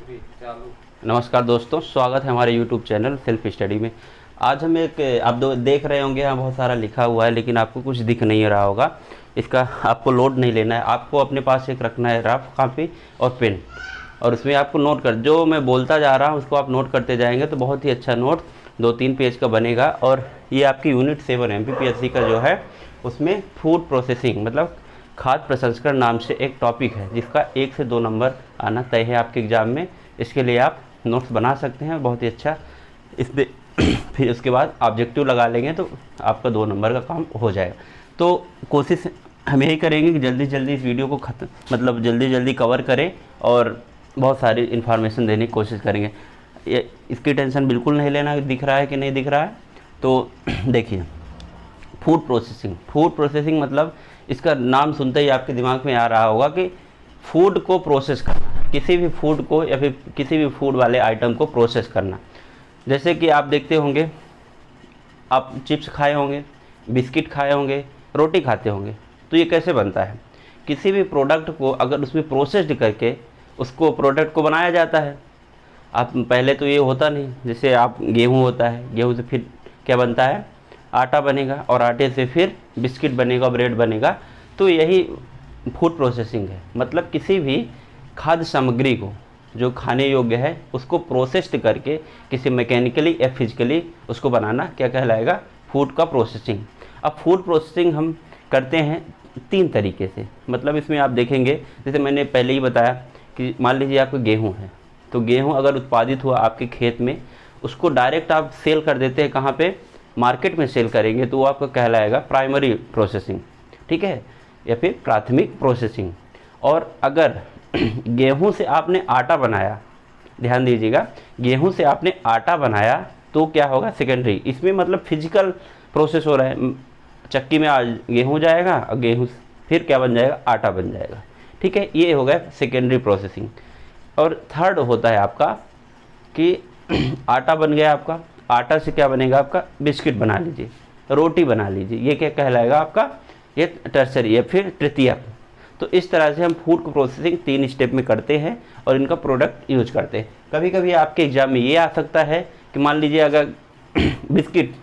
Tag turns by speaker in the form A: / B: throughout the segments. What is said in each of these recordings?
A: नमस्कार दोस्तों, स्वागत है हमारे YouTube चैनल सेल्फ स्टडी में। आज हम एक आप देख रहे होंगे यहाँ बहुत सारा लिखा हुआ है, लेकिन आपको कुछ दिख नहीं रहा होगा। इसका आपको लोड नहीं लेना है, आपको अपने पास एक रखना है रफ कॉपी और पेन, और उसमें आपको नोट कर जो मैं बोलता जा रहा हूँ उसको आप नोट करते जाएंगे तो बहुत ही अच्छा नोट 2-3 पेज का बनेगा। और ये आपकी यूनिट 7 MPPSC का जो है उसमें फूड प्रोसेसिंग मतलब खाद्य प्रसंस्करण नाम से एक टॉपिक है, जिसका 1 से 2 नंबर आना तय है आपके एग्ज़ाम में। इसके लिए आप नोट्स बना सकते हैं, बहुत ही अच्छा। इसमें फिर उसके बाद ऑब्जेक्टिव लगा लेंगे तो आपका 2 नंबर का काम हो जाएगा। तो कोशिश हम यही करेंगे कि जल्दी जल्दी इस वीडियो को मतलब जल्दी जल्दी कवर करें और बहुत सारी इन्फॉर्मेशन देने की कोशिश करेंगे। ये इसकी टेंशन बिल्कुल नहीं लेना दिख रहा है कि नहीं दिख रहा है। तो देखिए, फूड प्रोसेसिंग मतलब इसका नाम सुनते ही आपके दिमाग में आ रहा होगा कि फूड को प्रोसेस करना, किसी भी फूड को या फिर किसी भी फूड वाले आइटम को प्रोसेस करना। जैसे कि आप देखते होंगे, आप चिप्स खाए होंगे, बिस्किट खाए होंगे, रोटी खाते होंगे, तो ये कैसे बनता है? किसी भी प्रोडक्ट को अगर उसमें प्रोसेस्ड करके उसको प्रोडक्ट को बनाया जाता है। आप पहले तो ये होता नहीं, जैसे आप गेहूँ होता है, गेहूँ से फिर क्या बनता है? आटा बनेगा, और आटे से फिर बिस्किट बनेगा, ब्रेड बनेगा। तो यही फूड प्रोसेसिंग है। मतलब किसी भी खाद्य सामग्री को जो खाने योग्य है उसको प्रोसेस्ड करके किसी मैकेनिकली या फिजिकली उसको बनाना क्या कहलाएगा? फूड का प्रोसेसिंग। अब फूड प्रोसेसिंग हम करते हैं 3 तरीके से। मतलब इसमें आप देखेंगे, जैसे मैंने पहले ही बताया कि मान लीजिए आपका गेहूँ है, तो गेहूँ अगर उत्पादित हुआ आपके खेत में, उसको डायरेक्ट आप सेल कर देते हैं। कहाँ पे? मार्केट में सेल करेंगे तो वो आपका कहलाएगा प्राइमरी प्रोसेसिंग, ठीक है, या फिर प्राथमिक प्रोसेसिंग। और अगर गेहूं से आपने आटा बनाया, ध्यान दीजिएगा, गेहूं से आपने आटा बनाया तो क्या होगा? सेकेंडरी। इसमें मतलब फिजिकल प्रोसेस हो रहा है। चक्की में आज गेहूं जाएगा और गेहूं फिर क्या बन जाएगा? आटा बन जाएगा, ठीक है। ये हो गया सेकेंडरी प्रोसेसिंग। और थर्ड होता है आपका कि आटा बन गया आपका, आटा से क्या बनेगा आपका? बिस्किट बना लीजिए, रोटी बना लीजिए, ये क्या कहलाएगा आपका? ये टर्सरी या फिर तृतीयक। तो इस तरह से हम फूड को प्रोसेसिंग 3 स्टेप में करते हैं और इनका प्रोडक्ट यूज करते हैं। कभी कभी आपके एग्जाम में ये आ सकता है कि मान लीजिए अगर बिस्किट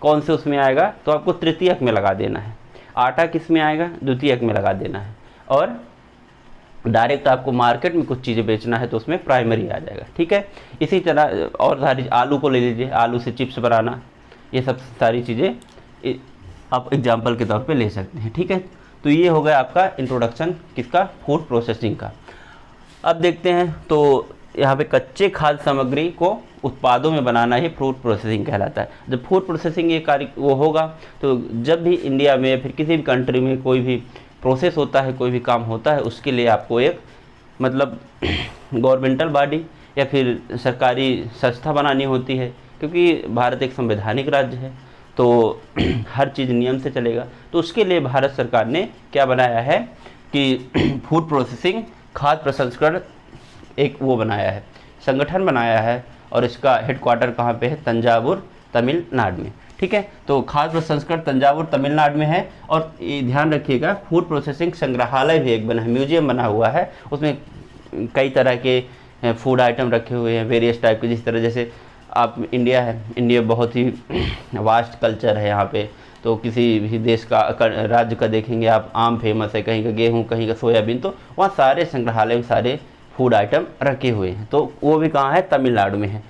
A: कौन से उसमें आएगा तो आपको तृतीयक में लगा देना है, आटा किस में आएगा? द्वितीयक में लगा देना है, और डायरेक्ट आपको मार्केट में कुछ चीज़ें बेचना है तो उसमें प्राइमरी आ जाएगा, ठीक है। इसी तरह और सारी, आलू को ले लीजिए, आलू से चिप्स बनाना, ये सब सारी चीज़ें आप एग्जाम्पल के तौर पे ले सकते हैं, ठीक है। तो ये हो गया आपका इंट्रोडक्शन किसका? फूड प्रोसेसिंग का। अब देखते हैं, तो यहाँ पे कच्चे खाद्य सामग्री को उत्पादों में बनाना ही फूड प्रोसेसिंग कहलाता है। जब फूड प्रोसेसिंग ये कार्य वो होगा, तो जब भी इंडिया में या फिर किसी भी कंट्री में कोई भी प्रोसेस होता है, कोई भी काम होता है, उसके लिए आपको एक मतलब गवर्नमेंटल बॉडी या फिर सरकारी संस्था बनानी होती है, क्योंकि भारत एक संवैधानिक राज्य है, तो हर चीज़ नियम से चलेगा। तो उसके लिए भारत सरकार ने क्या बनाया है कि फूड प्रोसेसिंग खाद्य प्रसंस्करण एक वो बनाया है, संगठन बनाया है, और इसका हेडक्वार्टर कहाँ पे है? तंजावुर, तमिलनाडु में, ठीक है। तो खाद्य प्रसंस्करण तंजावुर, तमिलनाडु में है। और ये ध्यान रखिएगा, फूड प्रोसेसिंग संग्रहालय भी एक बना है, म्यूजियम बना हुआ है, उसमें कई तरह के फूड आइटम रखे हुए हैं, वेरियस टाइप के। जिस तरह जैसे आप इंडिया है, इंडिया बहुत ही वास्ट कल्चर है यहाँ पे, तो किसी भी देश का राज्य का देखेंगे आप, आम फेमस है, कहीं का गेहूँ, कहीं का सोयाबीन, तो वहाँ सारे संग्रहालय में सारे फूड आइटम रखे हुए हैं। तो वो भी कहाँ है? तमिलनाडु में है।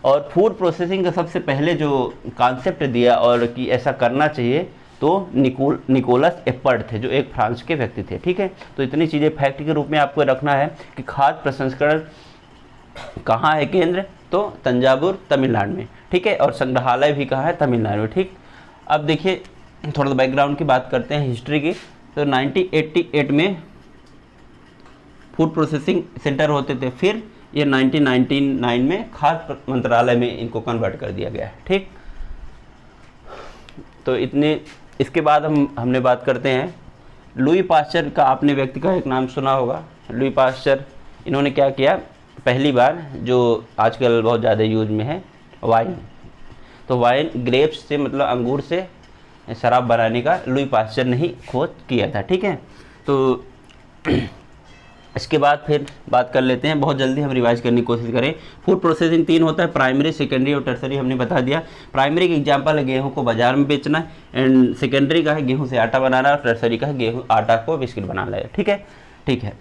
A: और फूड प्रोसेसिंग का सबसे पहले जो कॉन्सेप्ट दिया और कि ऐसा करना चाहिए, तो निकोलस एपर्ट थे, जो एक फ्रांस के व्यक्ति थे, ठीक है। तो इतनी चीज़ें फैक्ट के रूप में आपको रखना है कि खाद्य प्रसंस्करण कहाँ है केंद्र? तो तंजावुर, तमिलनाडु में, ठीक है। और संग्रहालय भी कहाँ है? तमिलनाडु में, ठीक। अब देखिए, थोड़ा बैकग्राउंड की बात करते हैं, हिस्ट्री की। तो 1988 में फूड प्रोसेसिंग सेंटर होते थे, फिर ये 1999 में खाद्य मंत्रालय में इनको कन्वर्ट कर दिया गया है, ठीक। तो इतने, इसके बाद हमने बात करते हैं लुई पास्चर का। आपने व्यक्ति का एक नाम सुना होगा, लुई पास्चर। इन्होंने क्या किया? पहली बार, जो आजकल बहुत ज़्यादा यूज में है, वाइन। तो वाइन ग्रेप्स से मतलब अंगूर से शराब बनाने का लुई पास्चर ने ही खोज किया था, ठीक है। तो इसके बाद फिर बात कर लेते हैं, बहुत जल्दी हम रिवाइज करने की कोशिश करें। फूड प्रोसेसिंग 3 होता है, प्राइमरी, सेकेंडरी और टर्सरी हमने बता दिया। प्राइमरी का एग्जांपल है गेहूं को बाजार में बेचना, एंड सेकेंडरी का है गेहूं से आटा बनाना, और टर्सरी का है गेहूं आटा को बिस्किट बनाना है। ठीक है, ठीक है।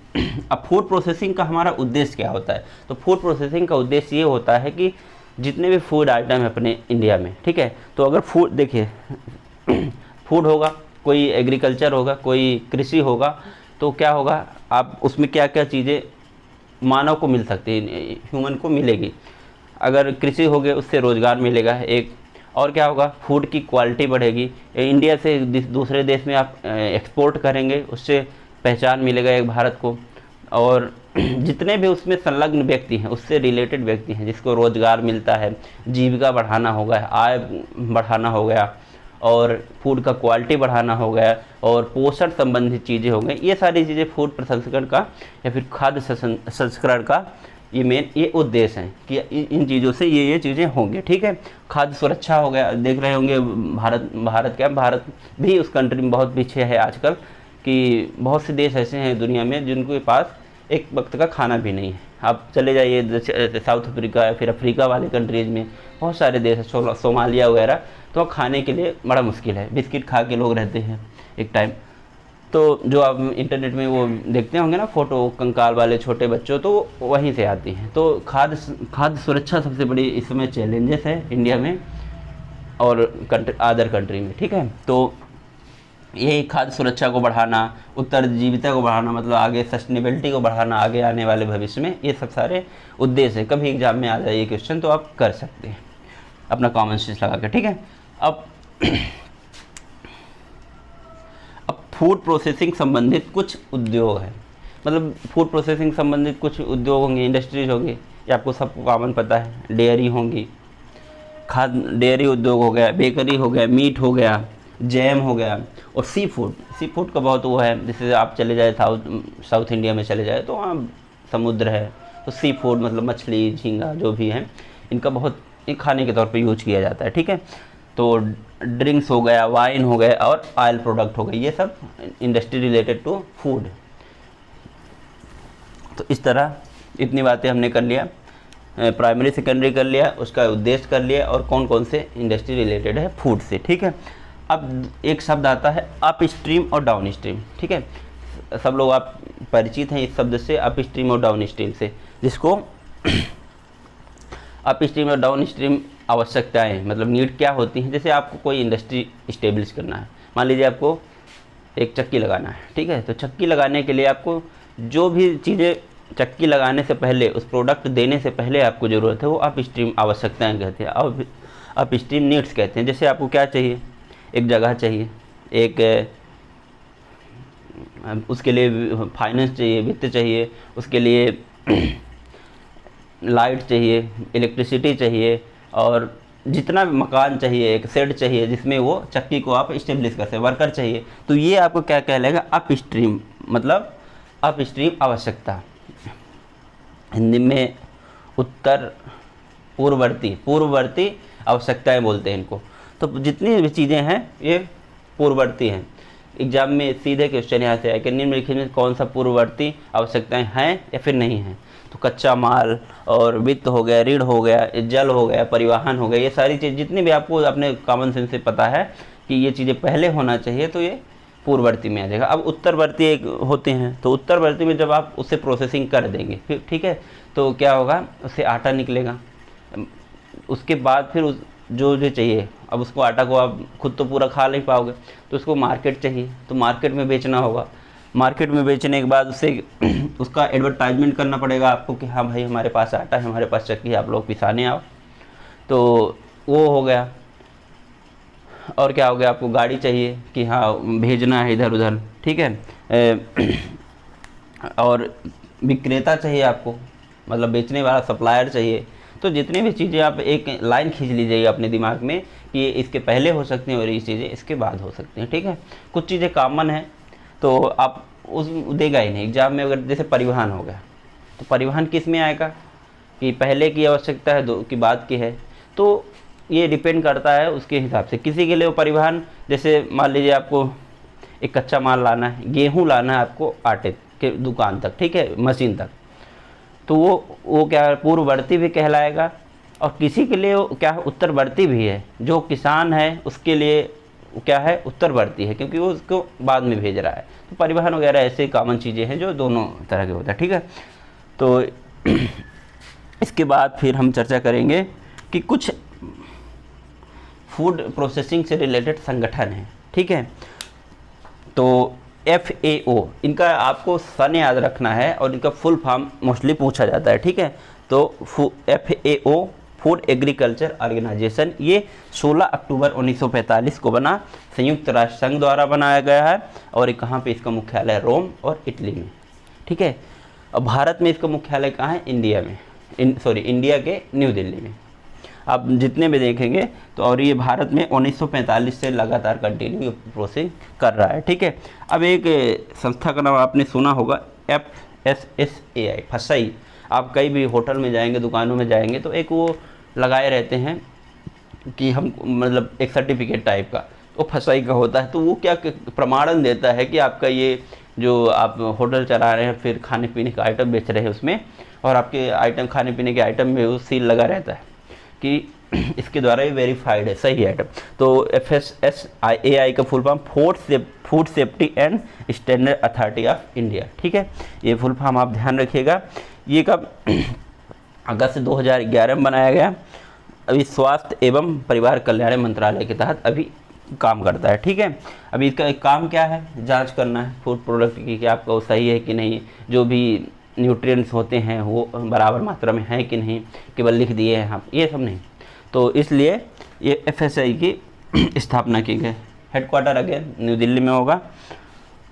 A: अब फूड प्रोसेसिंग का हमारा उद्देश्य क्या होता है? तो फूड प्रोसेसिंग का उद्देश्य ये होता है कि जितने भी फूड आइटम है अपने इंडिया में, ठीक है, तो अगर फूड देखिए फूड होगा, कोई एग्रीकल्चर होगा, कोई कृषि होगा, तो क्या होगा, आप उसमें क्या क्या चीज़ें मानव को मिल सकती है, ह्यूमन को मिलेगी। अगर कृषि हो गया उससे रोज़गार मिलेगा एक, और क्या होगा, फूड की क्वालिटी बढ़ेगी, इंडिया से दूसरे देश में आप एक्सपोर्ट करेंगे, उससे पहचान मिलेगा एक भारत को। और जितने भी उसमें संलग्न व्यक्ति हैं, उससे रिलेटेड व्यक्ति हैं, जिसको रोज़गार मिलता है, जीविका बढ़ाना होगा, आय बढ़ाना हो गया, और फूड का क्वालिटी बढ़ाना हो गया, और पोषण संबंधित चीज़ें हो गई, ये सारी चीज़ें फूड प्रसंस्करण का या फिर खाद्य संस्करण का ये मेन ये उद्देश्य है कि इन चीज़ों से ये चीज़ें होंगी। ठीक है, खाद्य सुरक्षा हो गया, देख रहे होंगे भारत भी उस कंट्री में बहुत पीछे है आजकल, कि बहुत से देश ऐसे हैं दुनिया में जिनके पास एक वक्त का खाना भी नहीं है। आप चले जाइए साउथ अफ्रीका या फिर अफ्रीका वाले कंट्रीज़ में, बहुत सारे देश हैं, सोमालिया वगैरह, तो खाने के लिए बड़ा मुश्किल है, बिस्किट खा के लोग रहते हैं एक टाइम। तो जो आप इंटरनेट में वो देखते होंगे ना फोटो, कंकाल वाले छोटे बच्चों, तो वहीं से आती हैं। तो खाद्य सुरक्षा सबसे बड़ी इस समय चैलेंजेस है इंडिया में और अदर कंट्री में। ठीक है, तो यही खाद्य सुरक्षा को बढ़ाना, उत्तरजीविता को बढ़ाना, मतलब आगे सस्टेनेबिलिटी को बढ़ाना, आगे आने वाले भविष्य में, ये सब सारे उद्देश्य है। कभी एग्जाम में आ जाए ये क्वेश्चन तो आप कर सकते हैं अपना कॉमन सेंस लगा के। ठीक है, अब फूड प्रोसेसिंग संबंधित कुछ उद्योग है, मतलब फूड प्रोसेसिंग संबंधित कुछ उद्योग होंगे, इंडस्ट्रीज होंगी, ये आपको सबको कॉमन पता है। डेयरी होंगी, डेयरी उद्योग हो गया, बेकरी हो गया, मीट हो गया, जैम हो गया, और सी फूड का बहुत वो है। जैसे आप चले जाए साउथ इंडिया में चले जाए तो वहाँ समुद्र है, तो सी फूड मतलब मछली, झींगा जो भी है, इनका बहुत खाने के तौर पे यूज किया जाता है। ठीक है, तो ड्रिंक्स हो गया, वाइन हो गया, और ऑयल प्रोडक्ट हो गए, ये सब इंडस्ट्री रिलेटेड टू फूड। तो इस तरह इतनी बातें हमने कर लिया, प्राइमरी सेकेंडरी कर लिया, उसका उद्देश्य कर लिया, और कौन कौन से इंडस्ट्री रिलेटेड है फूड से। ठीक है, अब एक शब्द आता है अप स्ट्रीम और डाउन स्ट्रीम। ठीक है, सब लोग आप परिचित हैं इस शब्द से, अप स्ट्रीम और डाउन स्ट्रीम से, जिसको अप स्ट्रीम और डाउन स्ट्रीम आवश्यकताएं, मतलब नीड क्या होती हैं। जैसे आपको कोई इंडस्ट्री इस्टेब्लिश करना है, मान लीजिए आपको एक चक्की लगाना है। ठीक है, तो चक्की लगाने के लिए आपको जो भी चीज़ें चक्की लगाने से पहले, उस प्रोडक्ट देने से पहले आपको ज़रूरत है, वो अप स्ट्रीम आवश्यकताएँ कहते हैं, अप स्ट्रीम नीड्स कहते हैं। जैसे आपको क्या चाहिए, एक जगह चाहिए, एक उसके लिए फाइनेंस चाहिए, वित्त चाहिए, उसके लिए लाइट चाहिए, इलेक्ट्रिसिटी चाहिए, और जितना भी मकान चाहिए, एक शेड चाहिए जिसमें वो चक्की को आप इस्टेब्लिश कर सकें, वर्कर चाहिए। तो ये आपको क्या कहलाएगा, अप स्ट्रीम, मतलब अप स्ट्रीम आवश्यकता। हिंदी में उत्तर पूर्ववर्ती आवश्यकताएं बोलते हैं इनको। तो जितनी भी चीज़ें हैं ये पूर्ववर्ती हैं। एग्जाम में सीधे क्वेश्चन यहाँ से आए कि निम्नलिखित में कौन सा पूर्ववर्ती आवश्यकताएं हैं या फिर नहीं हैं। तो कच्चा माल और वित्त हो गया, ऋण हो गया, जल हो गया, परिवहन हो गया, ये सारी चीज़ जितनी भी आपको अपने कॉमन सेंस से पता है कि ये चीज़ें पहले होना चाहिए, तो ये पूर्ववर्ती में आ जाएगा। अब उत्तरवर्ती एक होते हैं, तो उत्तरवर्ती में जब आप उससे प्रोसेसिंग कर देंगे फिर, ठीक है, तो क्या होगा, उससे आटा निकलेगा। उसके बाद फिर जो चाहिए, अब उसको आटा को आप खुद तो पूरा खा नहीं पाओगे, तो उसको मार्केट चाहिए, तो मार्केट में बेचना होगा। मार्केट में बेचने के बाद उससे उसका एडवर्टाइजमेंट करना पड़ेगा आपको कि हाँ भाई हमारे पास आटा है, हमारे पास चक्की है, आप लोग पिसाने आओ। तो वो हो गया। और क्या हो गया, आपको गाड़ी चाहिए कि हाँ भेजना है इधर उधर, ठीक है। और विक्रेता चाहिए आपको, मतलब बेचने वाला सप्लायर चाहिए। तो जितनी भी चीज़ें आप एक लाइन खींच लीजिएगा अपने दिमाग में कि ये इसके पहले हो सकती हैं और ये चीज़ें इसके बाद हो सकती हैं, ठीक है। कुछ चीज़ें कॉमन हैं तो आप उस देगा ही नहीं एग्जाम में। अगर जैसे परिवहन हो गया, तो परिवहन किस में आएगा कि पहले की आवश्यकता है, दो की बाद की है, तो ये डिपेंड करता है उसके हिसाब से। किसी के लिए वो परिवहन, जैसे मान लीजिए आपको एक कच्चा माल लाना है, गेहूँ लाना है आपको आटे के दुकान तक, ठीक है, मशीन तक। तो वो क्या पूर्ववर्ती भी कहलाएगा, और किसी के लिए वो क्या है उत्तरवर्ती भी है। जो किसान है उसके लिए क्या है उत्तरवर्ती है, क्योंकि वो उसको बाद में भेज रहा है। तो परिवहन वगैरह ऐसे कॉमन चीज़ें हैं जो दोनों तरह के होता है, ठीक है। तो इसके बाद फिर हम चर्चा करेंगे कि कुछ फूड प्रोसेसिंग से रिलेटेड संगठन हैं, ठीक है। तो FAO, इनका आपको सन याद रखना है और इनका फुल फॉर्म मोस्टली पूछा जाता है, ठीक है। तो FAO फूड एग्रीकल्चर ऑर्गेनाइजेशन, ये 16 अक्टूबर 1945 को बना, संयुक्त राष्ट्र संघ द्वारा बनाया गया है। और कहाँ पे इसका मुख्यालय? रोम और इटली में, ठीक है। अब भारत में इसका मुख्यालय कहाँ है? इंडिया में, इंडिया के न्यू दिल्ली में। आप जितने भी देखेंगे तो, और ये भारत में 1945 से लगातार कंटिन्यू प्रोसेसिंग कर रहा है, ठीक है। अब एक संस्था का नाम आपने सुना होगा, FSSAI, फसाई। आप कई भी होटल में जाएंगे, दुकानों में जाएंगे तो एक वो लगाए रहते हैं कि हम मतलब एक सर्टिफिकेट टाइप का, वो फसाई का होता है। तो वो क्या प्रमाणन देता है कि आपका ये जो आप होटल चला रहे हैं, फिर खाने पीने का आइटम बेच रहे हैं उसमें, और आपके आइटम खाने पीने के आइटम में वो सील लगा रहता है कि इसके द्वारा ये वेरीफाइड है, सही आइटम। तो FSSAI का full form food safety and standard authority of India, ठीक है। ये फुल फॉर्म आप ध्यान रखिएगा। ये कब? अगस्त 2011 में बनाया गया। अभी स्वास्थ्य एवं परिवार कल्याण मंत्रालय के तहत अभी काम करता है, ठीक है। अभी इसका एक काम क्या है? जांच करना है फूड प्रोडक्ट की कि आपका वो सही है कि नहीं, जो भी न्यूट्रिएंट्स होते हैं वो बराबर मात्रा में है कि नहीं, केवल लिख दिए हैं आप, ये सब नहीं। तो इसलिए ये FSI की स्थापना की गई। हेडक्वार्टर अगेन न्यू दिल्ली में होगा,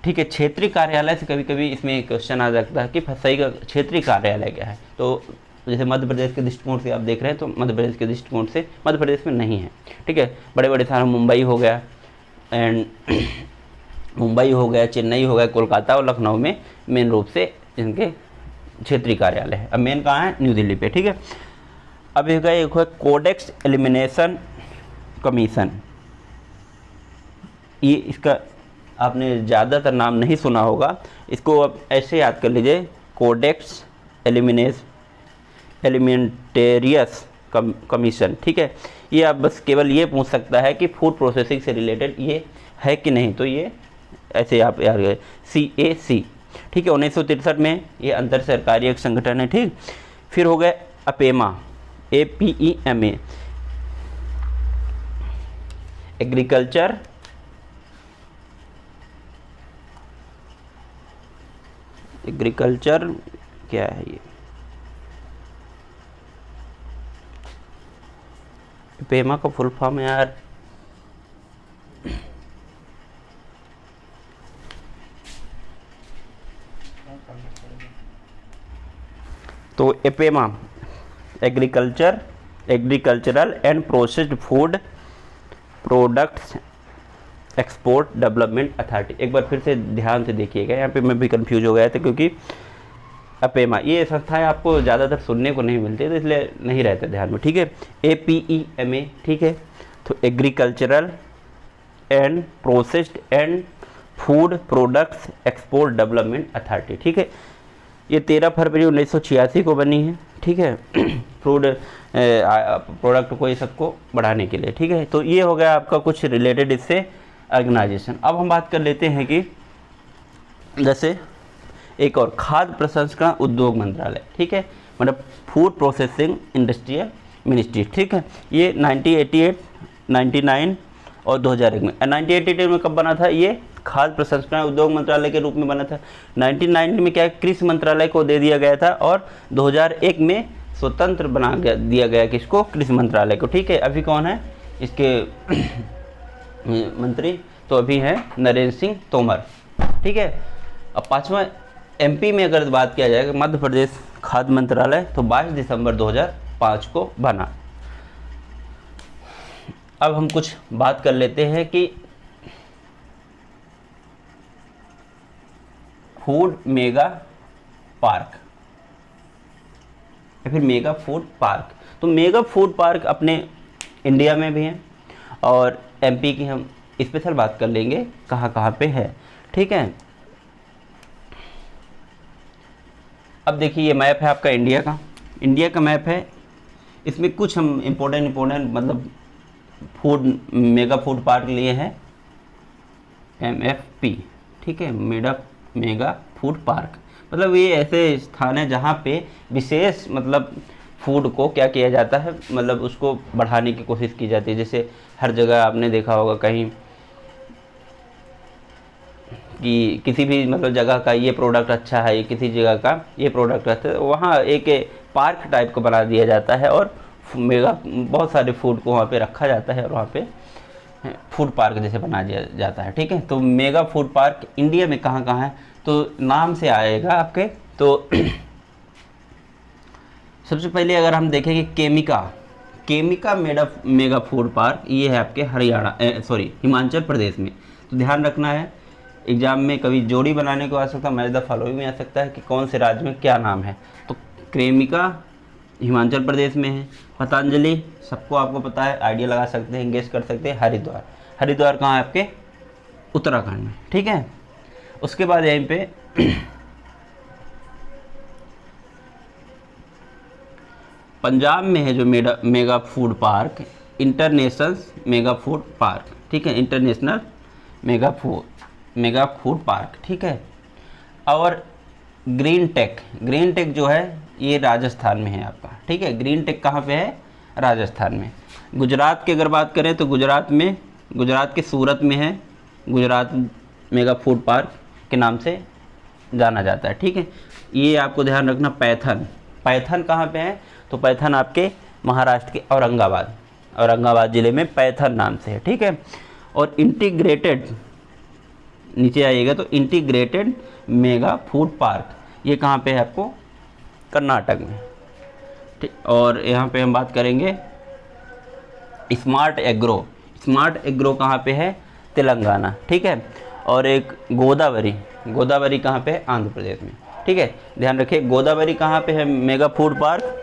A: ठीक है। क्षेत्रीय कार्यालय से कभी कभी इसमें क्वेश्चन आ सकता है कि FSI का क्षेत्रीय कार्यालय क्या है। तो जैसे मध्य प्रदेश के दृष्टिकोण से आप देख रहे हैं, तो मध्य प्रदेश के दृष्टिकोण से मध्य प्रदेश में नहीं है, ठीक है। बड़े बड़े शहर मुंबई हो गया, एंड मुंबई हो गया, चेन्नई हो गया, कोलकाता और लखनऊ में मेन रूप से इनके क्षेत्रीय कार्यालय है। अब मेन कहाँ है? न्यू दिल्ली पे, ठीक है। अब एक है कोडेक्स एलिमिनेशन कमीशन। ये इसका आपने ज़्यादातर नाम नहीं सुना होगा, इसको अब ऐसे याद कर लीजिए, कोडेक्स एलिमेंटेरियस कमीशन, ठीक है। ये आप बस केवल ये पूछ सकता है कि फूड प्रोसेसिंग से रिलेटेड ये है कि नहीं, तो ये ऐसे आप याद करें, CAC, ठीक है। 1963 में ये अंतर सरकारी एक संगठन है, ठीक। फिर हो गया अपेमा, APEMA, एग्रीकल्चर क्या है ये? पेमा का फुल फॉर्म यार, तो APEDA agricultural and processed food products export development authority. एक बार फिर से ध्यान से देखिएगा, यहाँ पे मैं भी कंफ्यूज हो गया था, क्योंकि अपेमा ये संस्थाएं आपको ज़्यादातर सुनने को नहीं मिलती, तो इसलिए नहीं रहते ध्यान में, ठीक है। APEMA, ठीक है। तो agricultural and processed and food products export development authority, ठीक है। ये 13 फरवरी 1986 को बनी है, ठीक है। फूड प्रोडक्ट को ये सबको बढ़ाने के लिए, ठीक है। तो ये हो गया आपका कुछ रिलेटेड इससे ऑर्गेनाइजेशन। अब हम बात कर लेते हैं कि जैसे एक और खाद्य प्रसंस्करण उद्योग मंत्रालय, ठीक है, मतलब फूड प्रोसेसिंग इंडस्ट्रियल मिनिस्ट्री, ठीक है। ये 1988, 99 और 2001 में। 1988 में कब बना था? ये खाद्य प्रसंस्करण उद्योग मंत्रालय के रूप में बना था। 1990 में क्या कृषि मंत्रालय को दे दिया गया था, और 2001 में स्वतंत्र दिया गया किसको? कृषि मंत्रालय को, ठीक है। अभी कौन है इसके मंत्री? तो अभी हैं नरेंद्र सिंह तोमर, ठीक है। अब पाँचवा MP में अगर बात किया जाए, मध्य प्रदेश खाद्य मंत्रालय, तो 22 दिसंबर 2005 को बना। अब हम कुछ बात कर लेते हैं कि फूड मेगा पार्क या फिर मेगा फूड पार्क। तो मेगा फूड पार्क अपने इंडिया में भी हैं, और MP की हम स्पेशल बात कर लेंगे कहाँ कहाँ पे है, ठीक है। अब देखिए ये मैप है आपका इंडिया का मैप है। इसमें कुछ हम इम्पोर्टेंट मतलब फूड मेगा फूड पार्क लिए हैं, MFP, ठीक है, मेगा फूड पार्क। मतलब ये ऐसे स्थान है जहाँ पे विशेष मतलब फूड को क्या किया जाता है, मतलब उसको बढ़ाने की कोशिश की जाती है। जैसे हर जगह आपने देखा होगा कहीं कि किसी भी मतलब जगह का ये प्रोडक्ट अच्छा है, किसी जगह का ये प्रोडक्ट अच्छा है, वहाँ एक पार्क टाइप का बना दिया जाता है और मेगा बहुत सारे फूड को वहाँ पे रखा जाता है और वहाँ पे फूड पार्क जैसे बना दिया जाता है, ठीक है। तो मेगा फूड पार्क इंडिया में कहाँ कहाँ है, तो नाम से आएगा आपके। तो सबसे पहले अगर हम देखेंगे केमिका मेगा फूड पार्क, ये है आपके हिमाचल प्रदेश में। तो ध्यान रखना है, एग्जाम में कभी जोड़ी बनाने को आ सकता है, मैच द फॉलोइंग में आ सकता है कि कौन से राज्य में क्या नाम है। तो क्रेमिका हिमाचल प्रदेश में है। पतंजलि सबको आपको पता है, आइडिया लगा सकते हैं, गेस कर सकते हैं। हरिद्वार कहाँ है आपके, उत्तराखंड में, ठीक है। उसके बाद यहीं पे पंजाब में है जो mega food park, international mega food park, ठीक है, इंटरनेशनल मेगा फूड पार्क, ठीक है। और ग्रीन टेक जो है ये राजस्थान में है आपका, ठीक है। ग्रीन टेक कहाँ पे है, राजस्थान में। गुजरात की अगर बात करें तो गुजरात के सूरत में है, गुजरात मेगा फूड पार्क के नाम से जाना जाता है, ठीक है। ये आपको ध्यान रखना। पैथन कहाँ पे है, तो पैथन आपके महाराष्ट्र के औरंगाबाद ज़िले में पैथन नाम से है, ठीक है। और नीचे आइएगा तो इंटीग्रेटेड मेगा फूड पार्क, ये कहाँ पे है आपको, कर्नाटक में, ठीक। और यहाँ पे हम बात करेंगे स्मार्ट एग्रो कहाँ पे है, तेलंगाना, ठीक है। और एक गोदावरी कहाँ पे है, आंध्र प्रदेश में, ठीक है। ध्यान रखिए गोदावरी कहाँ पे है mega food park,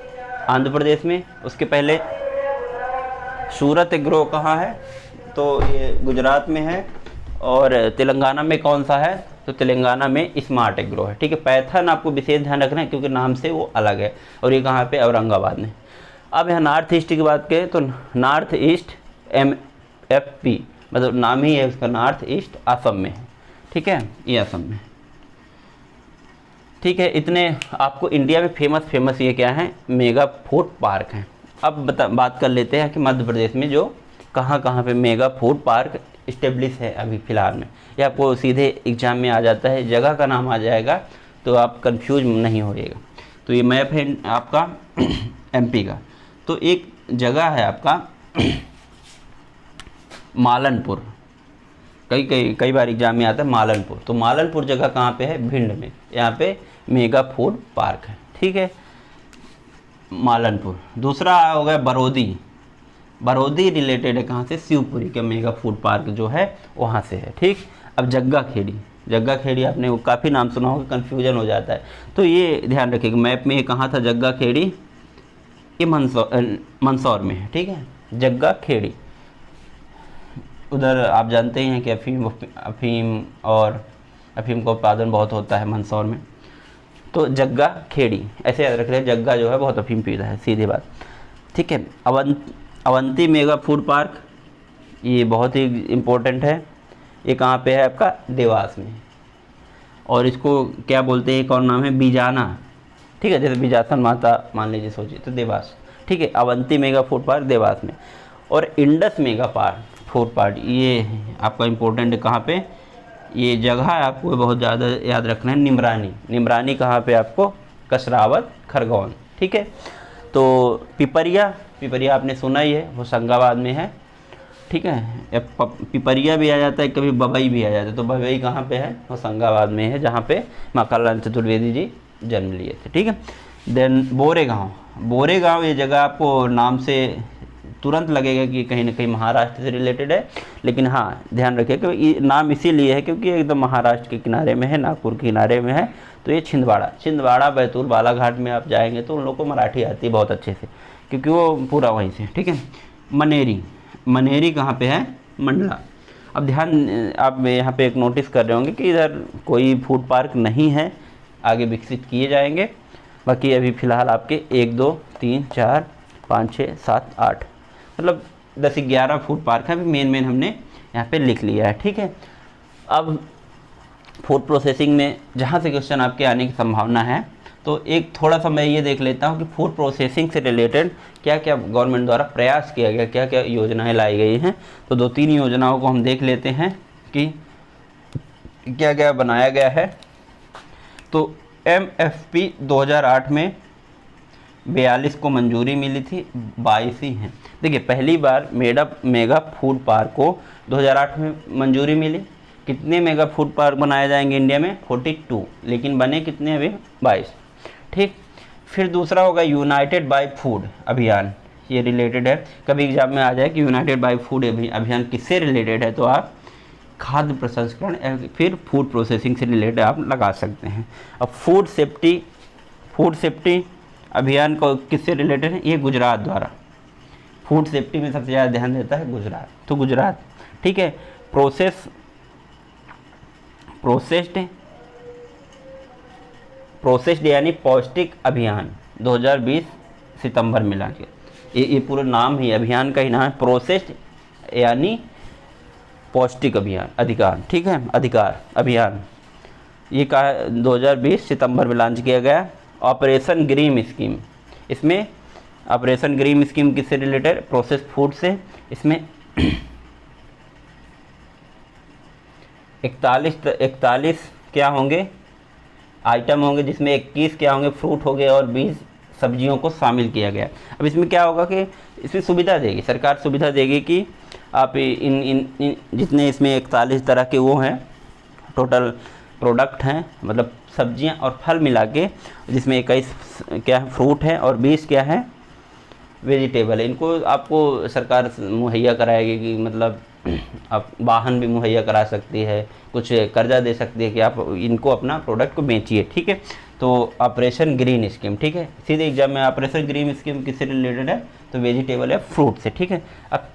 A: Andhra Pradesh में। उसके पहले सूरत एग्रो कहाँ है, तो ये गुजरात में है। और तेलंगाना में कौन सा है, तो तेलंगाना में स्मार्ट एग्रो है, ठीक है। पैथन आपको विशेष ध्यान रखना है क्योंकि नाम से वो अलग है। और ये कहाँ पे, औरंगाबाद में। अब यहाँ नॉर्थ ईस्ट की बात करें तो नॉर्थ ईस्ट MFP, मतलब नाम ही है उसका, नॉर्थ ईस्ट असम में है, ठीक है, ये असम में, ठीक है। इतने आपको इंडिया में फेमस ये क्या है, मेगा फूड पार्क हैं। अब बात कर लेते हैं कि मध्य प्रदेश में जो कहाँ पे मेगा फूड पार्क इस्टेब्लिश है अभी फ़िलहाल में। ये आपको सीधे एग्जाम में आ जाता है, जगह का नाम आ जाएगा तो आप कंफ्यूज नहीं होइएगा। तो ये मैप है आपका MP का। तो एक जगह है आपका मालनपुर, कई बार एग्जाम में आता है मालनपुर। तो मालनपुर जगह कहाँ पे है, भिंड में। यहाँ पे मेगा फूड पार्क है, ठीक है, मालनपुर। दूसरा हो गया बरौदी रिलेटेड है कहाँ से, शिवपुरी का मेगा फूड पार्क जो है वहाँ से है, ठीक। अब जग्गा खेड़ी आपने वो काफ़ी नाम सुना होगा, कन्फ्यूजन हो जाता है। तो ये ध्यान रखिएगा मैप में ये कहाँ था, जग्गा खेड़ी, ये मंदसौर में है, ठीक है, जग्गा खेड़ी। उधर आप जानते ही हैं कि अफीम का उत्पादन बहुत होता है मंदसौर में। तो जग्गा खेड़ी ऐसे याद रख रहे हैं, जग्गा जो है बहुत अफीम पीता है, सीधी बात, ठीक है। अवंती मेगा फूड पार्क, ये बहुत ही इम्पोर्टेंट है। ये कहाँ पे है आपका, देवास में। और इसको क्या बोलते हैं, एक और नाम है बीजाना, ठीक है, जैसे बीजासन माता मान लीजिए सोचिए, तो देवास, ठीक है। Avanti mega food park Dewas में। और इंडस मेगा फूड पार्क ये आपका इम्पोर्टेंट है, कहाँ पे, ये जगह आपको बहुत ज़्यादा याद रखना है, निमरानी कहाँ पे आपको, कसरावत खरगोन, ठीक है। तो पिपरिया आपने सुना ही है, होशंगाबाद में है, ठीक है। पिपरिया भी आ जाता है, कभी बबई भी आ जाता है। तो बबई कहाँ पे है, होशंगाबाद में है, जहाँ पे माँ कल्याण चतुर्वेदी जी जन्म लिए थे, ठीक है। देन बोरेगांव ये जगह आपको नाम से तुरंत लगेगा कि कहीं ना कहीं महाराष्ट्र से रिलेटेड है, लेकिन हाँ ध्यान रखिए कि ये नाम इसीलिए है क्योंकि एकदम महाराष्ट्र के किनारे में है, नागपुर के किनारे में है। तो ये छिंदवाड़ा बैतूल बालाघाट में आप जाएंगे तो उन लोगों को मराठी आती है बहुत अच्छे से, क्योंकि वो पूरा वहीं से, ठीक है। मनेरी कहाँ पे है, मंडला। अब ध्यान आप यहाँ पे एक नोटिस कर रहे होंगे कि इधर कोई फूड पार्क नहीं है, आगे विकसित किए जाएंगे। बाकी अभी फ़िलहाल आपके 1 2 3 4 5 6 7 8 मतलब 10 11 फूड पार्क है। अभी मेन हमने यहाँ पे लिख लिया है, ठीक है। अब फूड प्रोसेसिंग में जहाँ से क्वेश्चन आपके आने की संभावना है, तो एक थोड़ा सा मैं ये देख लेता हूँ कि फूड प्रोसेसिंग से रिलेटेड क्या क्या गवर्नमेंट द्वारा प्रयास किया गया, क्या क्या योजनाएं लाई गई हैं। तो 2-3 योजनाओं को हम देख लेते हैं कि क्या क्या बनाया गया है। तो MFP 2008 में 42 को मंजूरी मिली थी, 22 ही हैं। देखिए पहली बार मेगा फूड पार्क को 2008 में मंजूरी मिली। कितने मेगा फूड पार्क बनाए जाएंगे इंडिया में? 42, लेकिन बने कितने अभी? 22, ठीक। फिर दूसरा होगा यूनाइटेड बाय फूड अभियान, ये रिलेटेड है। कभी एग्जाम में आ जाए कि यूनाइटेड बाय फूड अभियान किससे रिलेटेड है, तो आप खाद्य प्रसंस्करण फिर फूड प्रोसेसिंग से रिलेटेड आप लगा सकते हैं। अब फूड सेफ्टी अभियान को किससे रिलेटेड है? ये गुजरात द्वारा। फूड सेफ्टी में सबसे ज़्यादा ध्यान देता है गुजरात, तो गुजरात, ठीक है। प्रोसेस्ड यानी पौष्टिक अभियान 2020 सितंबर में लॉन्च किया। ये पूरा नाम ही अभियान का ही नाम है, प्रोसेस्ड यानी पौष्टिक अभियान, अधिकार, ठीक है, अधिकार अभियान। ये कहा 2020 सितंबर में लॉन्च किया गया। ऑपरेशन ग्रीन स्कीम, इसमें ऑपरेशन ग्रीन स्कीम किससे रिलेटेड? प्रोसेस्ड फूड से। इसमें 41 क्या होंगे? आइटम होंगे, जिसमें 21 क्या होंगे? फ्रूट हो गए और 20 सब्जियों को शामिल किया गया। अब इसमें क्या होगा कि इसमें सुविधा देगी सरकार, सुविधा देगी कि आप इन जितने इसमें 41 तरह के वो हैं टोटल प्रोडक्ट हैं, मतलब सब्जियां और फल मिला के, जिसमें 21 क्या है फ्रूट है और 20 क्या है वेजिटेबल है। इनको आपको सरकार मुहैया कराएगी कि मतलब आप वाहन भी मुहैया करा सकती है, कुछ कर्जा दे सकती है कि आप इनको अपना प्रोडक्ट को बेचिए, ठीक है। तो ऑपरेशन ग्रीन स्कीम, ठीक है। सीधे एग्जाम में ऑपरेशन ग्रीन स्कीम किससे रिलेटेड है? तो वेजिटेबल या फ्रूट से, ठीक है। अब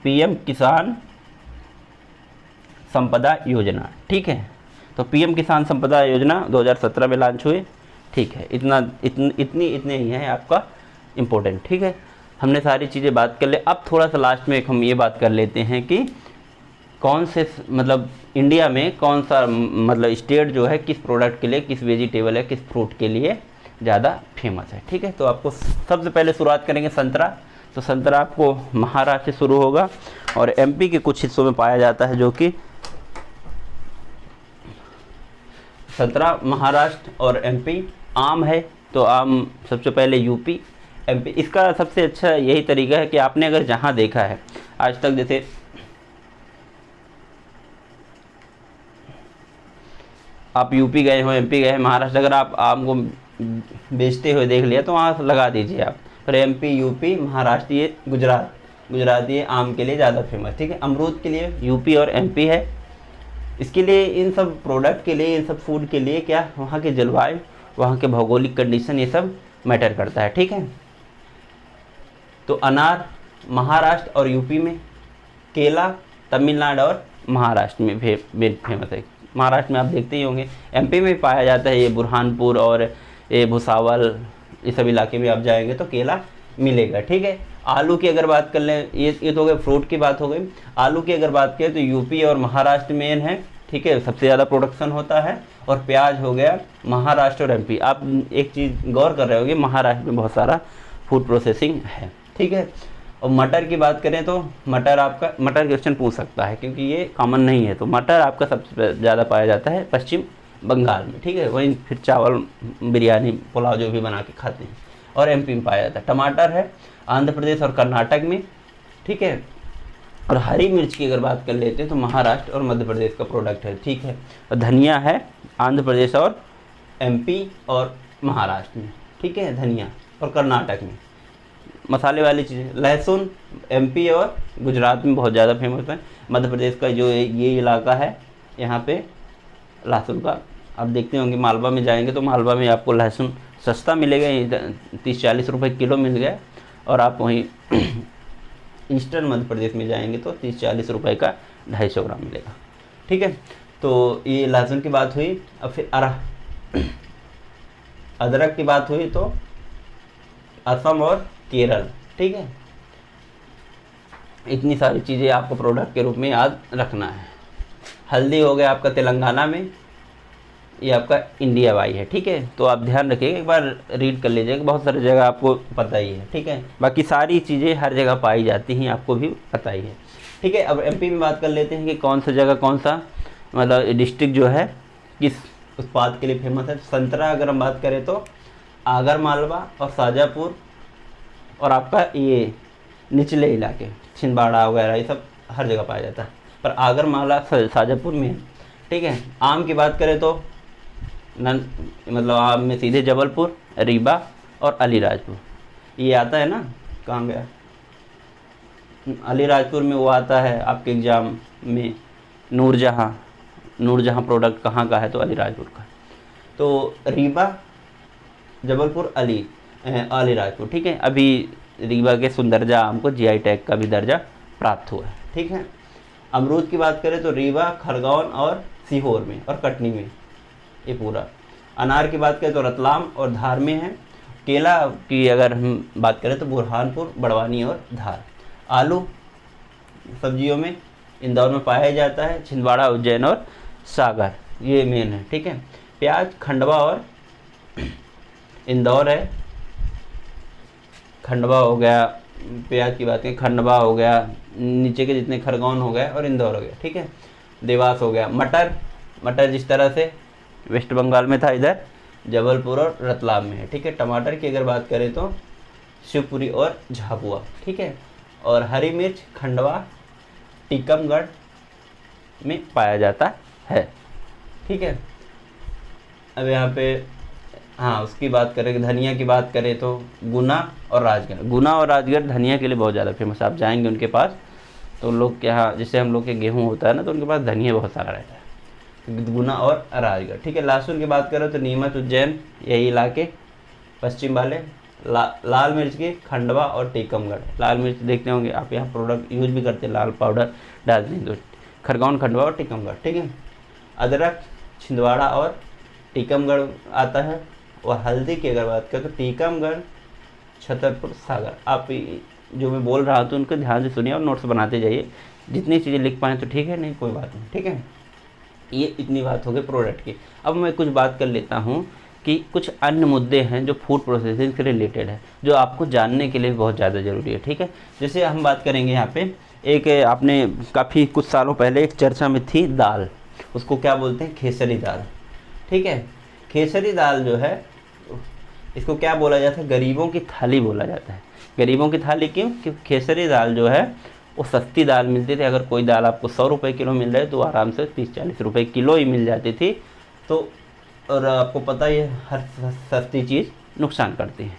A: पीएम किसान संपदा योजना, ठीक है। तो पीएम किसान संपदा योजना 2017 में लॉन्च हुई, ठीक है। इतने ही है आपका इम्पोर्टेंट, ठीक है। हमने सारी चीज़ें बात कर ले। अब थोड़ा सा लास्ट में हम ये बात कर लेते हैं कि कौन से मतलब इंडिया में कौन सा मतलब स्टेट जो है किस प्रोडक्ट के लिए, किस वेजिटेबल है, किस फ्रूट के लिए ज़्यादा फेमस है, ठीक है। तो आपको सबसे पहले शुरुआत करेंगे संतरा। तो संतरा आपको महाराष्ट्र से शुरू होगा और एमपी के कुछ हिस्सों में पाया जाता है, जो कि संतरा महाराष्ट्र और एमपी। आम है तो आम सबसे पहले यूपी एमपी। इसका सबसे अच्छा यही तरीका है कि आपने अगर जहाँ देखा है आज तक, जैसे आप यूपी गए हो, एमपी गए, महाराष्ट्र, अगर आप आम को बेचते हुए देख लिया तो वहाँ लगा दीजिए आप। पर एमपी, यूपी, महाराष्ट्र, ये गुजरात ये आम के लिए ज़्यादा फेमस, ठीक है। अमरूद के लिए यूपी और एमपी है। इसके लिए इन सब प्रोडक्ट के लिए, इन सब फूड के लिए क्या वहाँ के जलवायु, वहाँ के भौगोलिक कंडीशन, ये सब मैटर करता है, ठीक है। तो अनार महाराष्ट्र और यूपी में, केला तमिलनाडु और महाराष्ट्र में फेमस है। महाराष्ट्र में आप देखते ही होंगे, एमपी में भी पाया जाता है, ये बुरहानपुर और ये भुसावल, ये सब इलाके में आप जाएंगे तो केला मिलेगा, ठीक है। आलू की अगर बात कर लें, ये तो हो गए फ्रूट की बात हो गई। आलू की अगर बात करें तो यूपी और महाराष्ट्र मेन है, ठीक है, सबसे ज़्यादा प्रोडक्शन होता है। और प्याज हो गया महाराष्ट्र और एमपी। आप एक चीज़ गौर कर रहे होंगे, महाराष्ट्र में बहुत सारा फूड प्रोसेसिंग है, ठीक है। और मटर की बात करें तो मटर क्वेश्चन पूछ सकता है क्योंकि ये कॉमन नहीं है। तो मटर आपका सबसे ज़्यादा पाया जाता है पश्चिम बंगाल में, ठीक है। वहीं फिर चावल, बिरयानी, पुलाव जो भी बना के खाते हैं, और एमपी में पाया जाता है। टमाटर है आंध्र प्रदेश और कर्नाटक में, ठीक है। और हरी मिर्च की अगर बात कर लेते हैं तो महाराष्ट्र और मध्य प्रदेश का प्रोडक्ट है, ठीक है। और धनिया है आंध्र प्रदेश और एमपी और महाराष्ट्र में, ठीक है, धनिया, और कर्नाटक में। मसाले वाली चीज़ें, लहसुन एमपी और गुजरात में बहुत ज़्यादा फेमस है। मध्य प्रदेश का जो ये इलाका है, यहाँ पे लहसुन का आप देखते होंगे, मालवा में जाएंगे तो मालवा में आपको लहसुन सस्ता मिलेगा, 30-40 रुपये किलो मिल गया। और आप वहीं ईस्टर्न मध्य प्रदेश में जाएंगे तो 30-40 रुपये का 250 ग्राम मिलेगा, ठीक है। तो ये लहसुन की बात हुई। अब फिर अदरक की बात हुई तो असम और केरल, ठीक है। इतनी सारी चीज़ें आपको प्रोडक्ट के रूप में याद रखना है। हल्दी हो गया आपका तेलंगाना में, ये आपका इंडिया वाई है, ठीक है। तो आप ध्यान रखिएगा, एक बार रीड कर लीजिएगा, बहुत सारी जगह आपको पता ही है, ठीक है। बाकी सारी चीज़ें हर जगह पाई जाती हैं, आपको भी पता ही है, ठीक है। अब एमपी में बात कर लेते हैं कि कौन सा जगह, कौन सा मतलब डिस्ट्रिक्ट जो है किस उत्पाद के लिए फेमस है। संतरा अगर हम बात करें तो आगर मालवा और शाजापुर और आपका ये निचले इलाके छिंदवाड़ा वगैरह ये सब हर जगह पाया जाता है, पर आगर मालवा शाजापुर में है, ठीक है। आम की बात करें तो मतलब आम में सीधे जबलपुर, रीवा और अलीराजपुर ये आता है ना। कहाँ गया, अलीराजपुर में वो आता है आपके एग्ज़ाम में, नूरजहाँ प्रोडक्ट कहाँ का है तो अलीराजपुर का। तो रीवा, जबलपुर, अलीराजपुर, ठीक है। अभी रीवा के सुंदरजा आम को जीआई टैग का भी दर्जा प्राप्त हुआ है, ठीक है। अमरूद की बात करें तो रीवा, खरगोन और सीहोर में और कटनी में ये पूरा। अनार की बात करें तो रतलाम और धार में है। केला की अगर हम बात करें तो बुरहानपुर, बड़वानी और धार। आलू सब्जियों में इंदौर में पाया जाता है, छिंदवाड़ा, उज्जैन और सागर ये मेन है, ठीक है। प्याज खंडवा और इंदौर है, खंडवा हो गया। प्याज की बात करें खंडवा हो गया, नीचे के जितने खरगोन हो गए और इंदौर हो गया, ठीक है। देवास हो गया। मटर जिस तरह से वेस्ट बंगाल में था, इधर जबलपुर और रतलाम में है, ठीक है। टमाटर की अगर बात करें तो शिवपुरी और झाबुआ, ठीक है। और हरी मिर्च खंडवा, टीकमगढ़ में पाया जाता है, ठीक है। अब यहाँ पे हाँ उसकी बात करें, धनिया की बात करें तो गुना और राजगढ़ धनिया के लिए बहुत ज़्यादा फेमस। आप जाएंगे उनके पास तो उन लोग के यहाँ, जैसे हम लोग के गेहूँ होता है ना, तो उनके पास धनिया बहुत सारा रहता है, गुना और राजगढ़, ठीक है। लहसुन की बात करें तो नीमच, उज्जैन यही इलाके पश्चिम वाले। लाल मिर्च की खंडवा और टीकमगढ़। लाल मिर्च देखते होंगे आप, यहाँ प्रोडक्ट यूज भी करते हैं, लाल पाउडर डालते हैं, तो खरगोन, खंडवा और टीकमगढ़, ठीक है। अदरक छिंदवाड़ा और टीकमगढ़ आता है। और हल्दी की अगर बात करें तो टीकमगढ़, छतरपुर, सागर। आप जो मैं बोल रहा हूँ तो उनको ध्यान से सुनिए और नोट्स बनाते जाइए, जितनी चीज़ें लिख पाएँ तो ठीक है, नहीं कोई बात नहीं, ठीक है। ये इतनी बात हो गई प्रोडक्ट की। अब मैं कुछ बात कर लेता हूँ कि कुछ अन्य मुद्दे हैं जो फूड प्रोसेसिंग से रिलेटेड है, जो आपको जानने के लिए बहुत ज़्यादा ज़रूरी है, ठीक है। जैसे हम बात करेंगे यहाँ पे, एक आपने काफ़ी कुछ सालों पहले एक चर्चा में थी दाल, उसको क्या बोलते हैं, खेसरी दाल, ठीक है। खेसरी दाल जो है इसको क्या बोला जाता है, गरीबों की थाली बोला जाता है। गरीबों की थाली क्यों, क्योंकि खेसरी दाल जो है वो सस्ती दाल मिलती थी। अगर कोई दाल आपको 100 रुपये किलो मिल रहा है तो आराम से 30-40 रुपये किलो ही मिल जाती थी। तो और आपको पता ही है हर सस्ती चीज़ नुकसान करती है,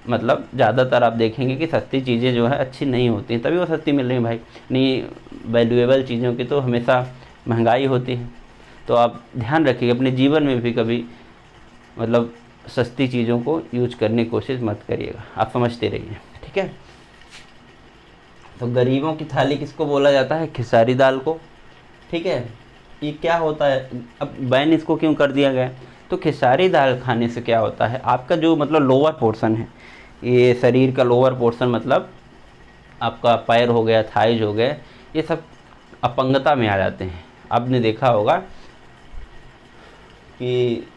A: मतलब ज़्यादातर आप देखेंगे कि सस्ती चीज़ें जो है अच्छी नहीं होती हैं, तभी वो सस्ती मिल रही है भाई। नहीं वैल्यूएबल चीज़ों की तो हमेशा महंगाई होती है। तो आप ध्यान रखिए अपने जीवन में भी कभी मतलब सस्ती चीज़ों को यूज करने की कोशिश मत करिएगा, आप समझते रहिए, ठीक है। तो गरीबों की थाली किसको बोला जाता है, खेसारी दाल को, ठीक है। ये क्या होता है, अब बैन इसको क्यों कर दिया गया, तो खेसारी दाल खाने से क्या होता है, आपका जो मतलब लोअर पोर्शन है, ये शरीर का लोअर पोर्शन, मतलब आपका पैर हो गया, थाइज हो गए, ये सब अपंगता में आ जाते हैं। आपने देखा होगा कि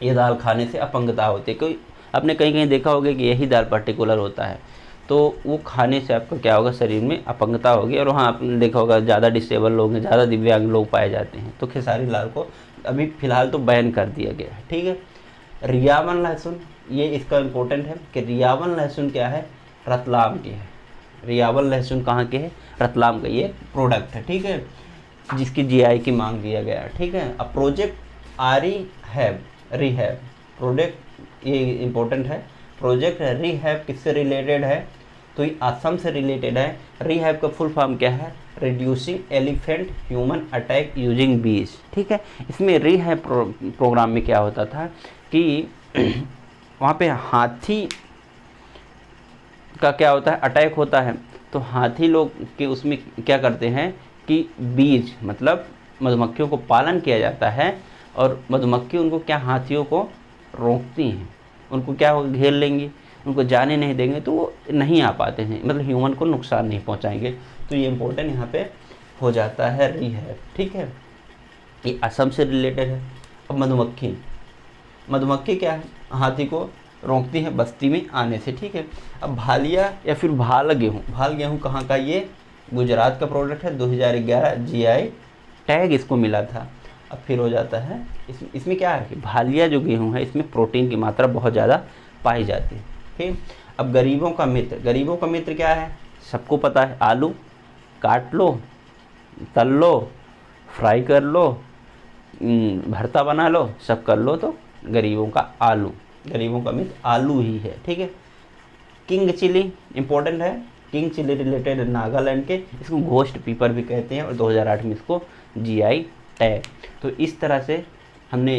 A: ये दाल खाने से अपंगता होती है, कोई आपने कहीं कहीं देखा होगा कि यही दाल पर्टिकुलर होता है, तो वो खाने से आपका क्या होगा, शरीर में अपंगता होगी। और वहाँ आपने देखा होगा ज़्यादा डिसेबल लोग हैं, ज़्यादा दिव्यांग लोग पाए जाते हैं, तो खेसारी दाल को अभी फ़िलहाल तो बैन कर दिया गया है, ठीक है। रियावन लहसुन, ये इसका इम्पोर्टेंट है कि रियावन लहसुन क्या है, रतलाम की है। रियावन लहसुन कहाँ के है, रतलाम का ये प्रोडक्ट है, ठीक है, जिसकी जीआई की मांग दिया गया है, ठीक है। अब प्रोजेक्ट रिहैब प्रोजेक्ट, ये इम्पोर्टेंट है। प्रोजेक्ट रिहैब किससे रिलेटेड है, तो ये असम से रिलेटेड है। रिहैब का फुल फॉर्म क्या है, reducing elephant human attack using बीज, ठीक है। इसमें रिहैब प्रोग्राम में क्या होता था कि वहाँ पे हाथी का क्या होता है, अटैक होता है, तो हाथी लोग के उसमें क्या करते हैं कि बीज मतलब मधुमक्खियों को पालन किया जाता है, और मधुमक्खी उनको क्या हाथियों को रोकती हैं, उनको क्या घेर लेंगी, उनको जाने नहीं देंगे तो वो नहीं आ पाते हैं, मतलब ह्यूमन को नुकसान नहीं पहुंचाएंगे। तो ये इम्पोर्टेंट यहाँ पे हो जाता है रिहैब। ठीक है, ये असम से रिलेटेड है। अब मधुमक्खी, मधुमक्खी क्या है, हाथी को रोकती है बस्ती में आने से। ठीक है, अब भालिया या फिर भाल गेहूँ कहाँ का, ये गुजरात का प्रोडक्ट है। 2011 जीआई टैग इसको मिला था। अब फिर हो जाता है इसमें क्या है कि भालिया जो गेहूँ है इसमें प्रोटीन की मात्रा बहुत ज़्यादा पाई जाती है। ठीक, अब गरीबों का मित्र क्या है, सबको पता है, आलू काट लो, तल लो, फ्राई कर लो, भरता बना लो, सब कर लो, तो गरीबों का मित्र आलू ही है। ठीक है, किंग चिली इंपॉर्टेंट है, किंग चिली रिलेटेड नागालैंड के, इसको घोस्ट पीपर भी कहते हैं और 2008 में इसको जीआई टैग। तो इस तरह से हमने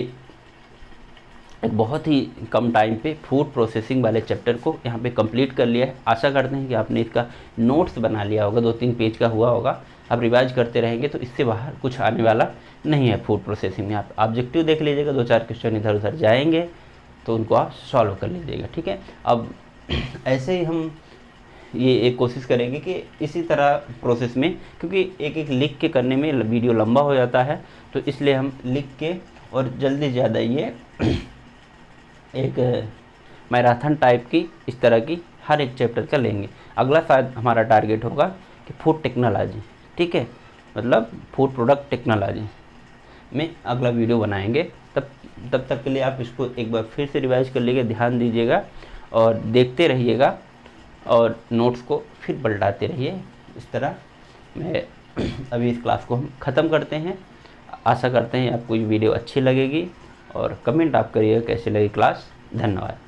A: एक बहुत ही कम टाइम पे फूड प्रोसेसिंग वाले चैप्टर को यहाँ पे कंप्लीट कर लिया है। आशा करते हैं कि आपने इसका नोट्स बना लिया होगा, 2-3 पेज का हुआ होगा। आप रिवाइज करते रहेंगे तो इससे बाहर कुछ आने वाला नहीं है फूड प्रोसेसिंग में। आप ऑब्जेक्टिव देख लीजिएगा, 2-4 क्वेश्चन इधर उधर जाएंगे तो उनको आप सॉल्व कर लीजिएगा। ठीक है, अब ऐसे ही हम ये एक कोशिश करेंगे कि इसी तरह प्रोसेस में, क्योंकि एक एक लिख के करने में वीडियो लंबा हो जाता है, तो इसलिए हम लिख के और जल्दी से ज़्यादा ये एक मैराथन टाइप की इस तरह की हर एक चैप्टर का लेंगे। अगला शायद हमारा टारगेट होगा कि फूड टेक्नोलॉजी। ठीक है, मतलब फूड प्रोडक्ट टेक्नोलॉजी में अगला वीडियो बनाएंगे। तब तक के लिए आप इसको एक बार फिर से रिवाइज कर लीजिएगा, ध्यान दीजिएगा और देखते रहिएगा और नोट्स को फिर पलटाते रहिए। इस तरह मैं अभी इस क्लास को हम ख़त्म करते हैं। आशा करते हैं आपको ये वीडियो अच्छी लगेगी और कमेंट आप करिएगा कैसी लगी क्लास। धन्यवाद।